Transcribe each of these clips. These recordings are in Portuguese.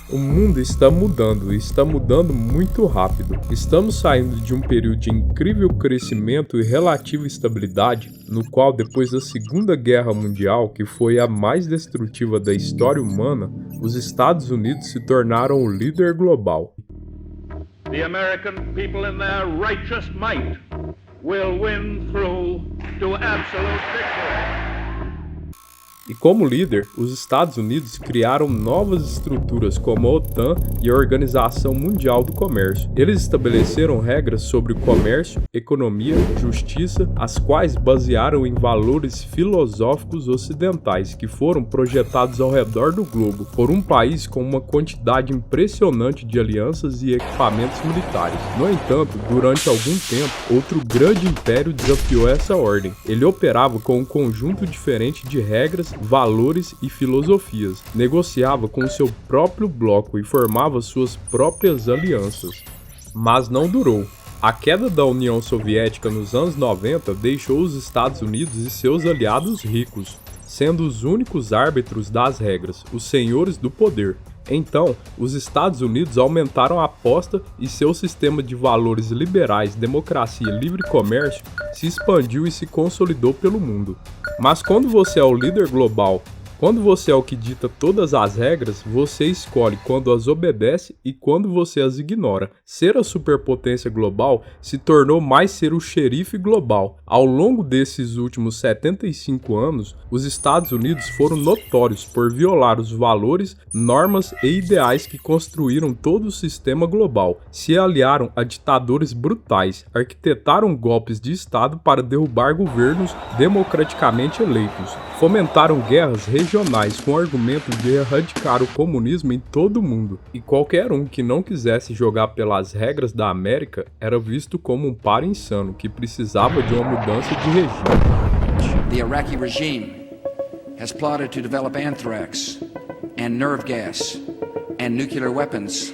O mundo está mudando e está mudando muito rápido. Estamos saindo de um período de incrível crescimento e relativa estabilidade, no qual, depois da Segunda Guerra Mundial, que foi a mais destrutiva da história humana, os Estados Unidos se tornaram o líder global. The American people in their righteous might will win through to absolute victory. E como líder, os Estados Unidos criaram novas estruturas como a OTAN e a Organização Mundial do Comércio. Eles estabeleceram regras sobre o comércio, economia, justiça, as quais basearam em valores filosóficos ocidentais que foram projetados ao redor do globo por um país com uma quantidade impressionante de alianças e equipamentos militares. No entanto, durante algum tempo, outro grande império desafiou essa ordem. Ele operava com um conjunto diferente de regras, valores e filosofias, negociava com seu próprio bloco e formava suas próprias alianças. Mas não durou. A queda da União Soviética nos anos 90 deixou os Estados Unidos e seus aliados ricos, sendo os únicos árbitros das regras, os senhores do poder. Então, os Estados Unidos aumentaram a aposta e seu sistema de valores liberais, democracia e livre comércio se expandiu e se consolidou pelo mundo. Mas quando você é o líder global, quando você é o que dita todas as regras, você escolhe quando as obedece e quando você as ignora. Ser a superpotência global se tornou mais ser o xerife global. Ao longo desses últimos 75 anos, os Estados Unidos foram notórios por violar os valores, normas e ideais que construíram todo o sistema global. Se aliaram a ditadores brutais, arquitetaram golpes de Estado para derrubar governos democraticamente eleitos, fomentaram guerras regionais com o argumento de erradicar o comunismo em todo o mundo, e qualquer um que não quisesse jogar pelas regras da América era visto como um par insano que precisava de uma mudança de regime. The Iraqi regime has plotted to develop anthrax and nerve gas and nuclear weapons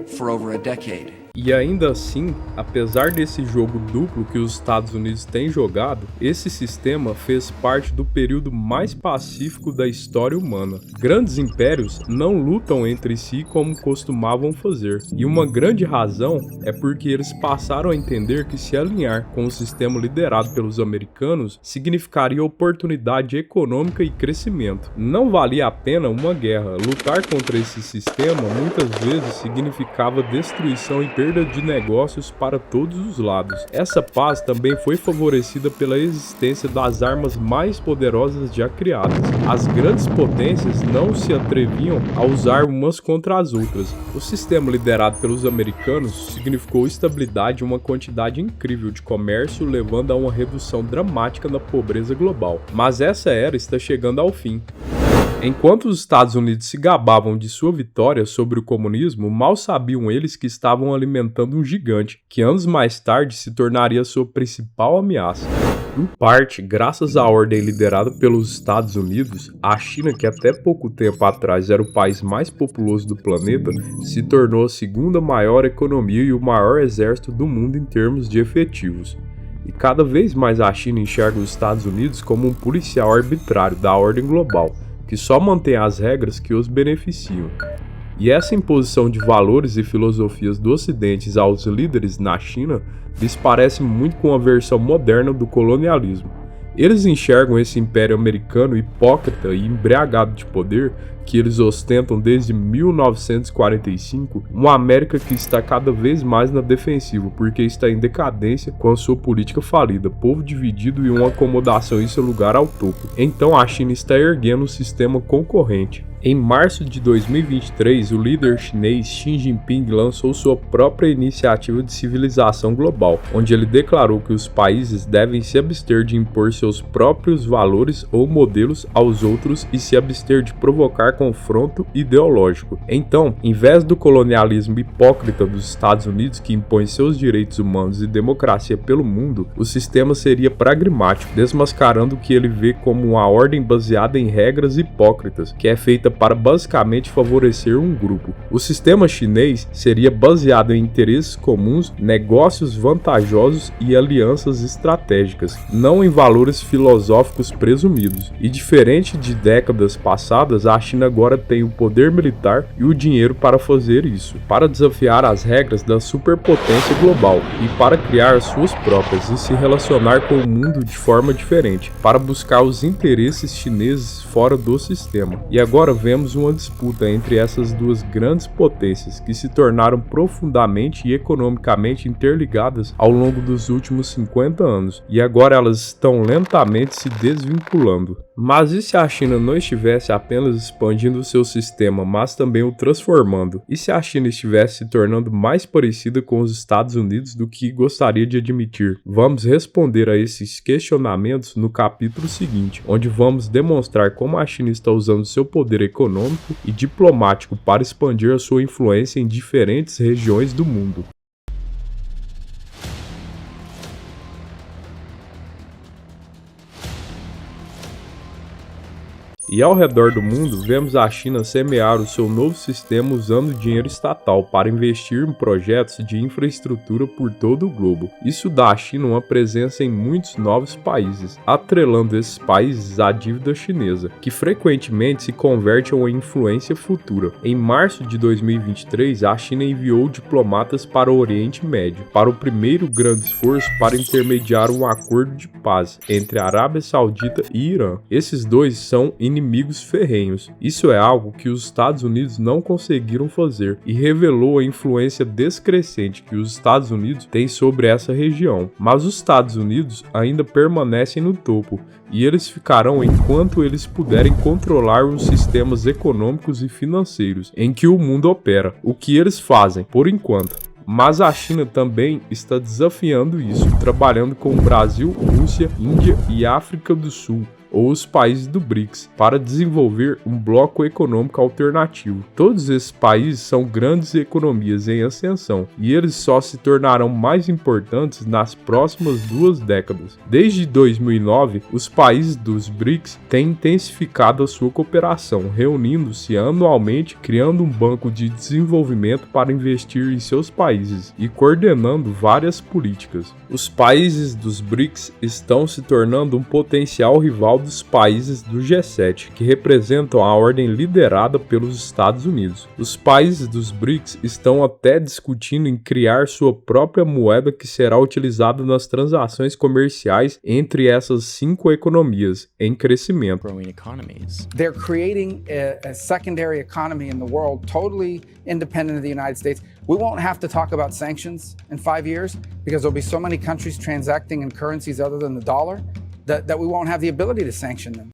for over a decade. E ainda assim, apesar desse jogo duplo que os Estados Unidos têm jogado, esse sistema fez parte do período mais pacífico da história humana. Grandes impérios não lutam entre si como costumavam fazer, e uma grande razão é porque eles passaram a entender que se alinhar com o sistema liderado pelos americanos significaria oportunidade econômica e crescimento. Não valia a pena uma guerra. Lutar contra esse sistema muitas vezes significava destruição e perda de negócios para todos os lados. Essa paz também foi favorecida pela existência das armas mais poderosas já criadas. As grandes potências não se atreviam a usar umas contra as outras. O sistema liderado pelos americanos significou estabilidade e uma quantidade incrível de comércio, levando a uma redução dramática da pobreza global. Mas essa era está chegando ao fim. Enquanto os Estados Unidos se gabavam de sua vitória sobre o comunismo, mal sabiam eles que estavam alimentando um gigante, que anos mais tarde se tornaria sua principal ameaça. Em parte, graças à ordem liderada pelos Estados Unidos, a China, que até pouco tempo atrás era o país mais populoso do planeta, se tornou a segunda maior economia e o maior exército do mundo em termos de efetivos. E cada vez mais a China enxerga os Estados Unidos como um policial arbitrário da ordem global, que só mantém as regras que os beneficiam. E essa imposição de valores e filosofias do Ocidente aos líderes na China lhes parece muito com a versão moderna do colonialismo. Eles enxergam esse império americano hipócrita e embriagado de poder que eles ostentam desde 1945, uma América que está cada vez mais na defensiva porque está em decadência com a sua política falida, povo dividido e uma acomodação em seu lugar ao topo. Então a China está erguendo um sistema concorrente. Em março de 2023, o líder chinês Xi Jinping lançou sua própria iniciativa de civilização global, onde ele declarou que os países devem se abster de impor seus próprios valores ou modelos aos outros e se abster de provocar confronto ideológico. Então, em vez do colonialismo hipócrita dos Estados Unidos que impõe seus direitos humanos e democracia pelo mundo, o sistema seria pragmático, desmascarando o que ele vê como uma ordem baseada em regras hipócritas, que é feita para basicamente favorecer um grupo. O sistema chinês seria baseado em interesses comuns, negócios vantajosos e alianças estratégicas, não em valores filosóficos presumidos. E diferente de décadas passadas, a China China agora tem o poder militar e o dinheiro para fazer isso, para desafiar as regras da superpotência global e para criar suas próprias e se relacionar com o mundo de forma diferente, para buscar os interesses chineses fora do sistema. E agora vemos uma disputa entre essas duas grandes potências que se tornaram profundamente e economicamente interligadas ao longo dos últimos 50 anos, e agora elas estão lentamente se desvinculando. Mas e se a China não estivesse apenas expandindo o seu sistema, mas também o transformando? E se a China estivesse se tornando mais parecida com os Estados Unidos do que gostaria de admitir? Vamos responder a esses questionamentos no capítulo seguinte, onde vamos demonstrar como a China está usando seu poder econômico e diplomático para expandir a sua influência em diferentes regiões do mundo. E ao redor do mundo, vemos a China semear o seu novo sistema usando dinheiro estatal para investir em projetos de infraestrutura por todo o globo. Isso dá à China uma presença em muitos novos países, atrelando esses países à dívida chinesa, que frequentemente se converte em uma influência futura. Em março de 2023, a China enviou diplomatas para o Oriente Médio, para o primeiro grande esforço para intermediar um acordo de paz entre a Arábia Saudita e Irã. Esses dois são inimigos ferrenhos. Isso é algo que os Estados Unidos não conseguiram fazer e revelou a influência descrescente que os Estados Unidos têm sobre essa região. Mas os Estados Unidos ainda permanecem no topo e eles ficarão enquanto eles puderem controlar os sistemas econômicos e financeiros em que o mundo opera, o que eles fazem por enquanto. Mas a China também está desafiando isso, trabalhando com o Brasil, Rússia, Índia e África do Sul, ou os países do BRICS, para desenvolver um bloco econômico alternativo. Todos esses países são grandes economias em ascensão, e eles só se tornarão mais importantes nas próximas 2 décadas. Desde 2009, os países dos BRICS têm intensificado a sua cooperação, reunindo-se anualmente, criando um banco de desenvolvimento para investir em seus países e coordenando várias políticas. Os países dos BRICS estão se tornando um potencial rival dos países do G7, que representam a ordem liderada pelos Estados Unidos. Os países dos BRICS estão até discutindo em criar sua própria moeda que será utilizada nas transações comerciais entre essas 5 economias em crescimento. They're creating a secondary economy in the world totally independent of the United States. We won't have to talk about sanctions in 5 years because there'll be so many countries transacting in currencies other than the dollar that we won't have the ability to sanction them.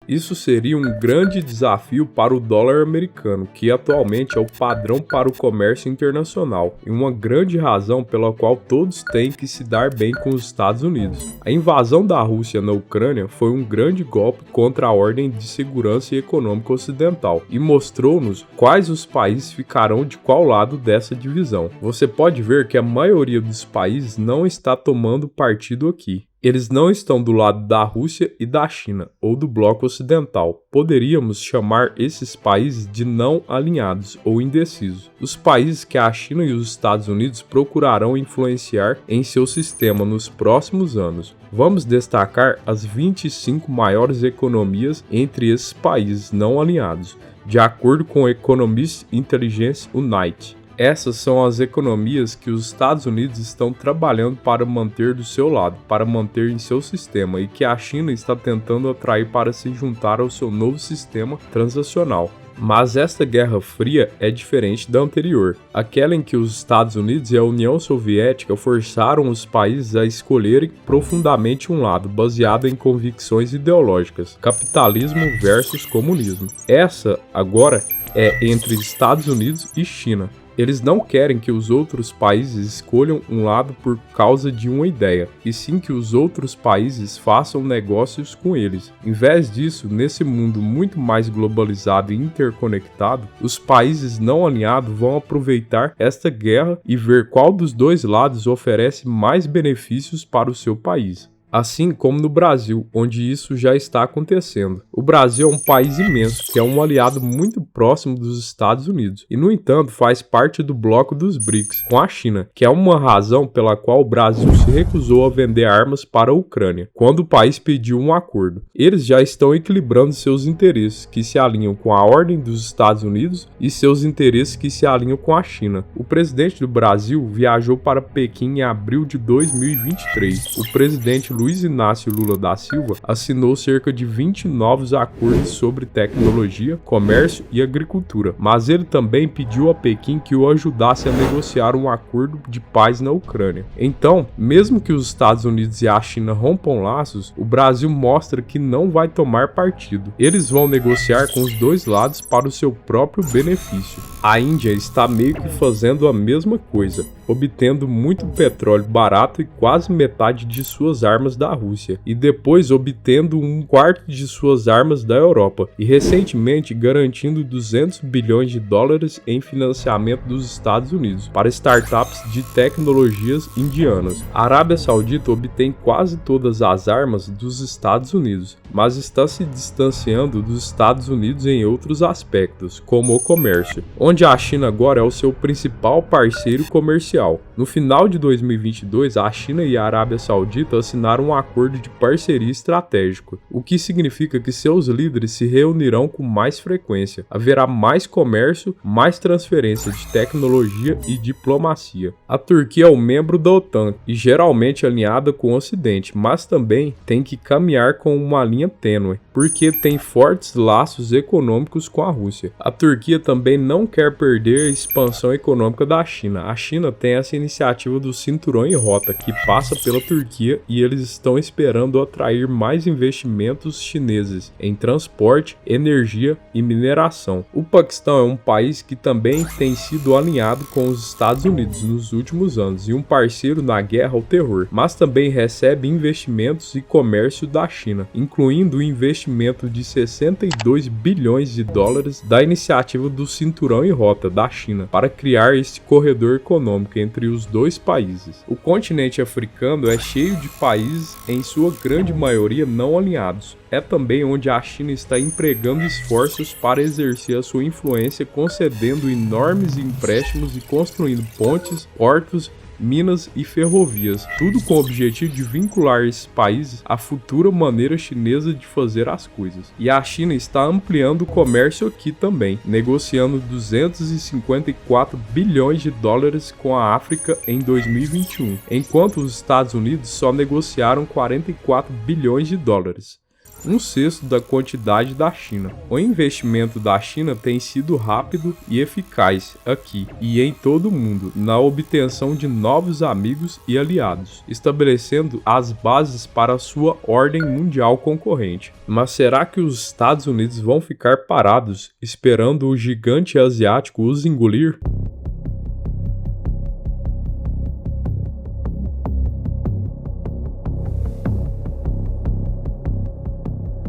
Isso seria um grande desafio para o dólar americano, que atualmente é o padrão para o comércio internacional, e uma grande razão pela qual todos têm que se dar bem com os Estados Unidos. A invasão da Rússia na Ucrânia foi um grande golpe contra a ordem de segurança econômica ocidental e mostrou-nos quais os países ficarão de qual lado dessa divisão. Você pode ver que a maioria dos países não está tomando partido aqui. Eles não estão do lado da Rússia e da China, ou do bloco ocidental. Poderíamos chamar esses países de não alinhados ou indecisos. Os países que a China e os Estados Unidos procurarão influenciar em seu sistema nos próximos anos. Vamos destacar as 25 maiores economias entre esses países não alinhados, de acordo com o Economist Intelligence Unite. Essas são as economias que os Estados Unidos estão trabalhando para manter do seu lado, para manter em seu sistema, e que a China está tentando atrair para se juntar ao seu novo sistema transacional. Mas esta Guerra Fria é diferente da anterior, aquela em que os Estados Unidos e a União Soviética forçaram os países a escolherem profundamente um lado, baseado em convicções ideológicas, capitalismo versus comunismo. Essa, agora, é entre Estados Unidos e China. Eles não querem que os outros países escolham um lado por causa de uma ideia, e sim que os outros países façam negócios com eles. Em vez disso, nesse mundo muito mais globalizado e interconectado, os países não alinhados vão aproveitar esta guerra e ver qual dos dois lados oferece mais benefícios para o seu país. assim como no Brasil, onde isso já está acontecendo. O Brasil é um país imenso, que é um aliado muito próximo dos Estados Unidos, e no entanto faz parte do bloco dos BRICS, com a China, que é uma razão pela qual o Brasil se recusou a vender armas para a Ucrânia, quando o país pediu um acordo. Eles já estão equilibrando seus interesses, que se alinham com a ordem dos Estados Unidos, e seus interesses que se alinham com a China. O presidente do Brasil viajou para Pequim em abril de 2023. O presidente Luiz Inácio Lula da Silva assinou cerca de 20 novos acordos sobre tecnologia, comércio e agricultura, mas ele também pediu a Pequim que o ajudasse a negociar um acordo de paz na Ucrânia. Então, mesmo que os Estados Unidos e a China rompam laços, o Brasil mostra que não vai tomar partido. Eles vão negociar com os dois lados para o seu próprio benefício. A Índia está meio que fazendo a mesma coisa, obtendo muito petróleo barato e quase metade de suas armas da Rússia, e depois obtendo um quarto de suas armas da Europa, e recentemente garantindo 200 bilhões de dólares em financiamento dos Estados Unidos para startups de tecnologias indianas. A Arábia Saudita obtém quase todas as armas dos Estados Unidos, mas está se distanciando dos Estados Unidos em outros aspectos, como o comércio, onde a China agora é o seu principal parceiro comercial. No final de 2022, a China e a Arábia Saudita assinaram um acordo de parceria estratégico, o que significa que seus líderes se reunirão com mais frequência. Haverá mais comércio, mais transferência de tecnologia e diplomacia. A Turquia é um membro da OTAN e geralmente alinhada com o Ocidente, mas também tem que caminhar com uma linha tênue, porque tem fortes laços econômicos com a Rússia. A Turquia também não quer perder a expansão econômica da China. A China tem essa iniciativa do Cinturão e Rota, que passa pela Turquia, e eles estão esperando atrair mais investimentos chineses em transporte, energia e mineração. O Paquistão é um país que também tem sido alinhado com os Estados Unidos nos últimos anos e um parceiro na guerra ao terror, mas também recebe investimentos e comércio da China, incluindo o investimento de 62 bilhões de dólares da iniciativa do Cinturão e Rota da China para criar este corredor econômico entre os dois países. O continente africano é cheio de países, em sua grande maioria não alinhados. É também onde a China está empregando esforços para exercer a sua influência, concedendo enormes empréstimos e construindo pontes, portos, minas e ferrovias, tudo com o objetivo de vincular esses países à futura maneira chinesa de fazer as coisas. E a China está ampliando o comércio aqui também, negociando 254 bilhões de dólares com a África em 2021, enquanto os Estados Unidos só negociaram 44 bilhões de dólares. Um sexto da quantidade da China. O investimento da China tem sido rápido e eficaz aqui e em todo o mundo na obtenção de novos amigos e aliados, estabelecendo as bases para a sua ordem mundial concorrente. Mas será que os Estados Unidos vão ficar parados esperando o gigante asiático os engolir?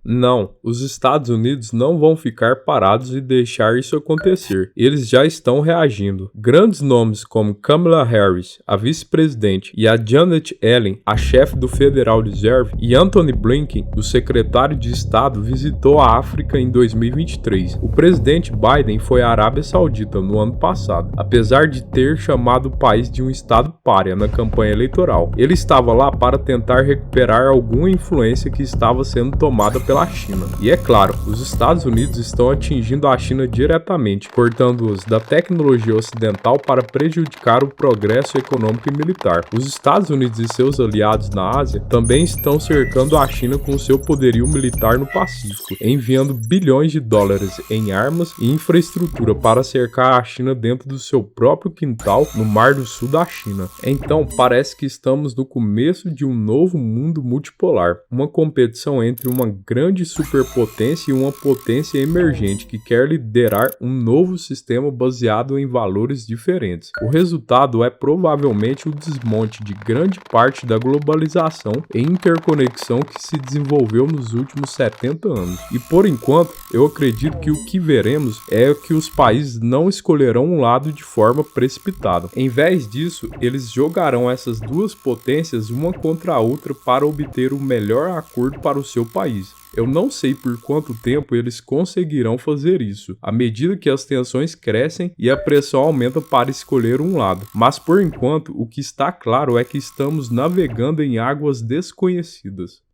Não, os Estados Unidos não vão ficar parados e deixar isso acontecer. Eles já estão reagindo. Grandes nomes como Kamala Harris, a vice-presidente, e a Janet Yellen, a chefe do Federal Reserve, e Antony Blinken, o secretário de Estado, visitou a África em 2023. O presidente Biden foi à Arábia Saudita no ano passado, apesar de ter chamado o país de um estado pária na campanha eleitoral. Ele estava lá para tentar recuperar alguma influência que estava sendo tomada pela China. E é claro, os Estados Unidos estão atingindo a China diretamente, cortando-os da tecnologia ocidental para prejudicar o progresso econômico e militar. Os Estados Unidos e seus aliados na Ásia também estão cercando a China com seu poderio militar no Pacífico, enviando bilhões de dólares em armas e infraestrutura para cercar a China dentro do seu próprio quintal no Mar do Sul da China. Então, parece que estamos no começo de um novo mundo multipolar, uma competição entre uma grande grande superpotência e uma potência emergente que quer liderar um novo sistema baseado em valores diferentes. O resultado é provavelmente o desmonte de grande parte da globalização e interconexão que se desenvolveu nos últimos 70 anos. E por enquanto, eu acredito que o que veremos é que os países não escolherão um lado de forma precipitada. Em vez disso, eles jogarão essas duas potências uma contra a outra para obter o melhor acordo para o seu país. Eu não sei por quanto tempo eles conseguirão fazer isso, à medida que as tensões crescem e a pressão aumenta para escolher um lado. Mas por enquanto, o que está claro é que estamos navegando em águas desconhecidas.